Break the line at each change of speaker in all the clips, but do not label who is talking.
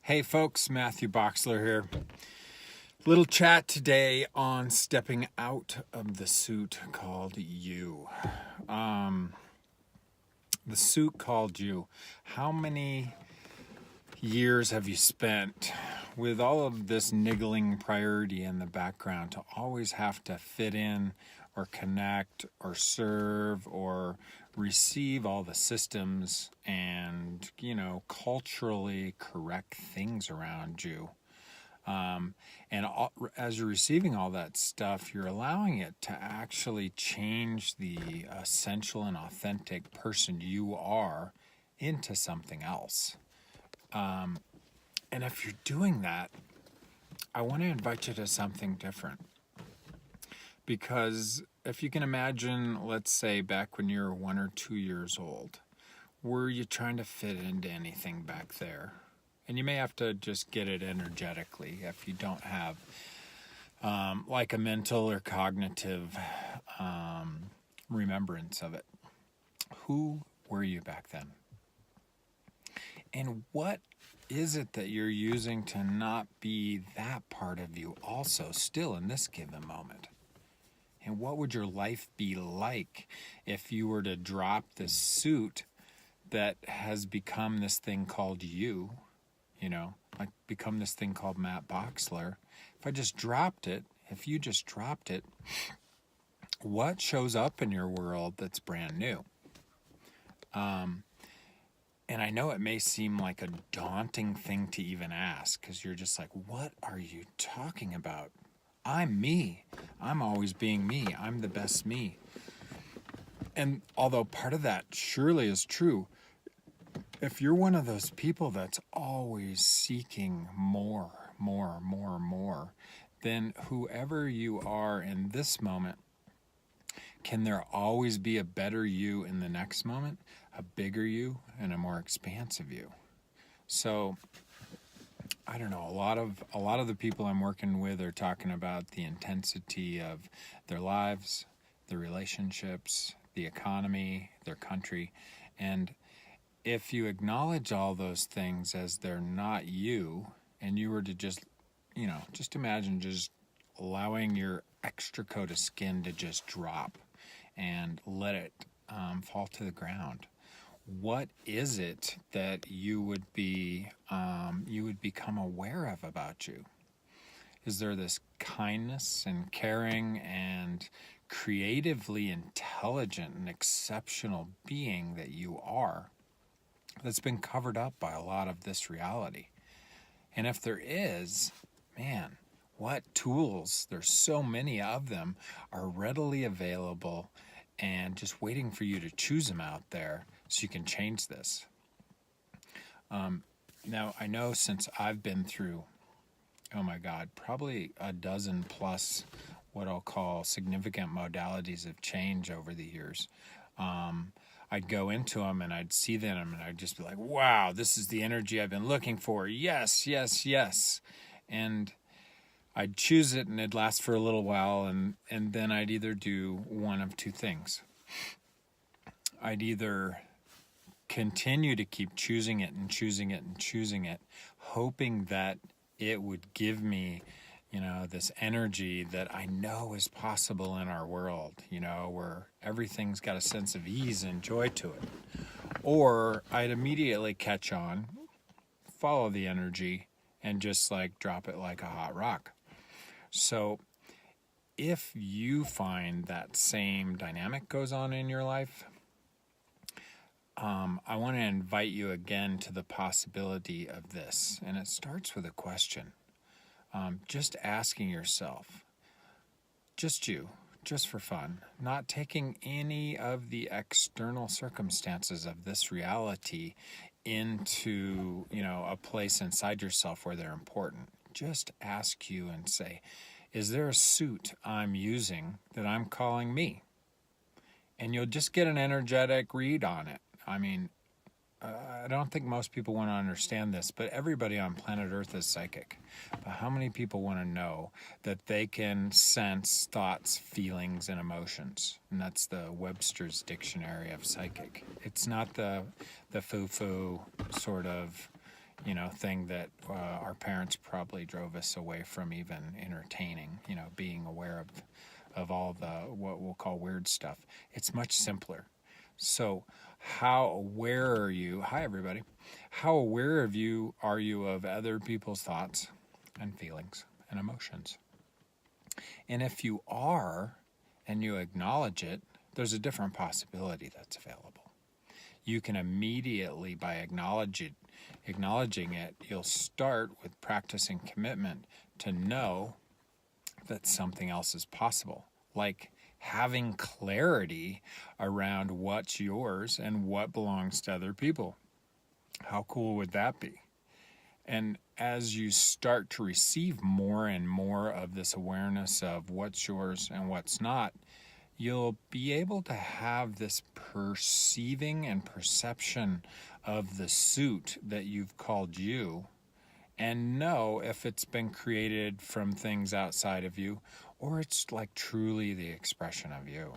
Hey folks, Matthew Boxler here. Little chat today on stepping out of the suit called you. The suit called you. How many years have you spent with all of this niggling priority in the background to always have to fit in or connect or serve or receive all the systems and, culturally correct things around you? As you're receiving all that stuff, you're allowing it to actually change the essential and authentic person you are into something else. And if you're doing that, I want to invite you to something different. Because if you can imagine, let's say back when you were 1 or 2 years old, were you trying to fit into anything back there? And you may have to just get it energetically if you don't have like a mental or cognitive remembrance of it. Who were you back then? And what is it that you're using to not be that part of you also still in this given moment? And what would your life be like if you were to drop this suit that has become this thing called you, like become this thing called Matt Boxler? If you just dropped it, what shows up in your world that's brand new? And I know it may seem like a daunting thing to even ask because you're just like, what are you talking about? I'm me. I'm always being me. I'm the best me. And although part of that surely is true, if you're one of those people that's always seeking more, then whoever you are in this moment, can there always be a better you in the next moment, a bigger you, and a more expansive you? So, I don't know, a lot of the people I'm working with are talking about the intensity of their lives, their relationships, the economy, their country. And if you acknowledge all those things as they're not you, and you were to just imagine just allowing your extra coat of skin to just drop and let it fall to the ground. What is it that you would become aware of about you? Is there this kindness and caring and creatively intelligent and exceptional being that you are that's been covered up by a lot of this reality? And if there is, man, what tools, there's so many of them, are readily available and just waiting for you to choose them out there so you can change this. Now, I know since I've been through, probably a dozen plus what I'll call significant modalities of change over the years, I'd go into them and I'd see them and I'd just be like, wow, this is the energy I've been looking for. Yes, yes, yes. And I'd choose it and it'd last for a little while, and then I'd either do one of two things. I'd either continue to keep choosing it and choosing it and choosing it, hoping that it would give me, this energy that I know is possible in our world, where everything's got a sense of ease and joy to it. Or I'd immediately catch on, follow the energy, and just drop it like a hot rock. So if you find that same dynamic goes on in your life, I want to invite you again to the possibility of this. And it starts with a question. Just asking yourself, just for fun, not taking any of the external circumstances of this reality into, a place inside yourself where they're important. Just ask you and say, is there a suit I'm using that I'm calling me? And you'll just get an energetic read on it. I don't think most people want to understand this, but everybody on planet Earth is psychic. But how many people want to know that they can sense thoughts, feelings, and emotions? And that's the Webster's Dictionary of Psychic. It's not the foo-foo sort of, thing that our parents probably drove us away from even entertaining, being aware of all the, what we'll call weird stuff. It's much simpler. So how aware are you? Hi, everybody. How aware are you of other people's thoughts and feelings and emotions? And if you are, and you acknowledge it, there's a different possibility that's available. You can immediately, by acknowledging it, you'll start with practicing commitment to know that something else is possible, like having clarity around what's yours and what belongs to other people. How cool would that be? And as you start to receive more and more of this awareness of what's yours and what's not, you'll be able to have this perceiving and perception of the suit that you've called you, and know if it's been created from things outside of you or it's like truly the expression of you.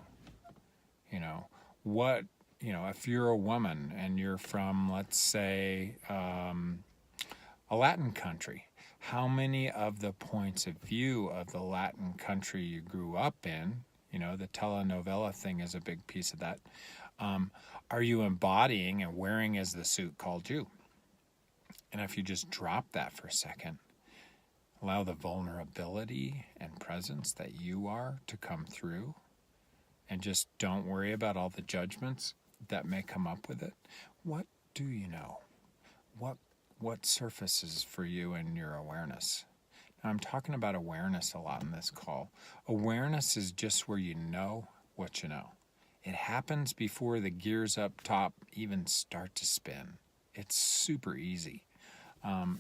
If you're a woman and you're from, let's say, a Latin country, how many of the points of view of the Latin country you grew up in, the telenovela thing is a big piece of that, are you embodying and wearing as the suit called you? And if you just drop that for a second, allow the vulnerability and presence that you are to come through, and just don't worry about all the judgments that may come up with it. What do you know? What surfaces for you in your awareness? Now, I'm talking about awareness a lot in this call. Awareness is just where you know what you know. It happens before the gears up top even start to spin. It's super easy.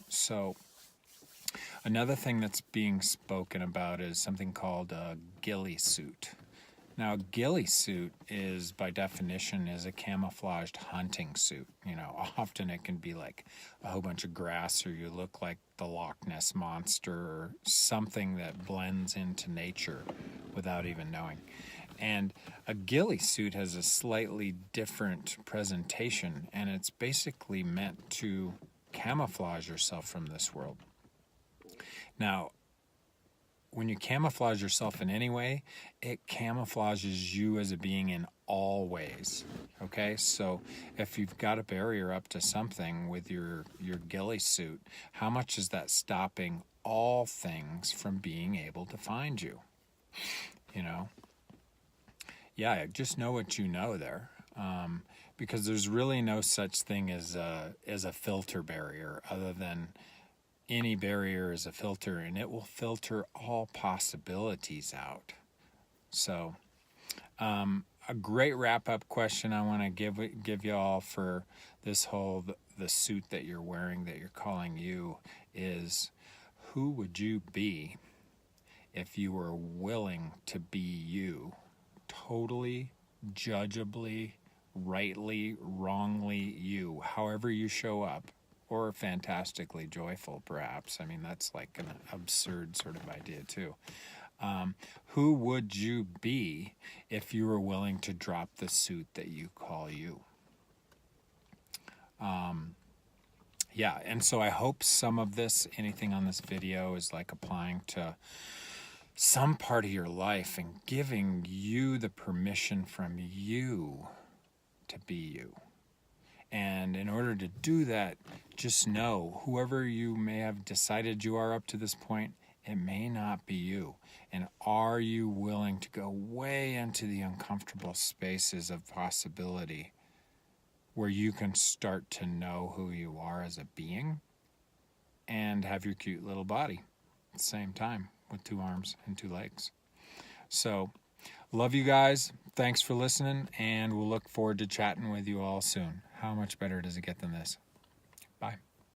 So another thing that's being spoken about is something called a ghillie suit. Now, a ghillie suit is, by definition, is a camouflaged hunting suit. Often it can be like a whole bunch of grass, or you look like the Loch Ness Monster, or something that blends into nature without even knowing. And a ghillie suit has a slightly different presentation, and it's basically meant to camouflage yourself from this world. Now, when you camouflage yourself in any way, it camouflages you as a being in all ways. Okay, so if you've got a barrier up to something with your ghillie suit, how much is that stopping all things from being able to find you? Yeah, just know what you know there, because there's really no such thing as a filter barrier, other than any barrier is a filter, and it will filter all possibilities out. So, a great wrap-up question I want to give you all for this whole the suit that you're wearing, that you're calling you, is: who would you be if you were willing to be you, totally, judgeably, rightly, wrongly you, however you show up? Or fantastically joyful, perhaps. I mean, that's like an absurd sort of idea, too. Who would you be if you were willing to drop the suit that you call you? Yeah, and so I hope some of this, anything on this video, is like applying to some part of your life and giving you the permission from you to be you. And in order to do that, just know, whoever you may have decided you are up to this point, it may not be you. And are you willing to go way into the uncomfortable spaces of possibility, where you can start to know who you are as a being and have your cute little body at the same time, with 2 arms and 2 legs? So, love you guys. Thanks for listening, and we'll look forward to chatting with you all soon. How much better does it get than this? Bye.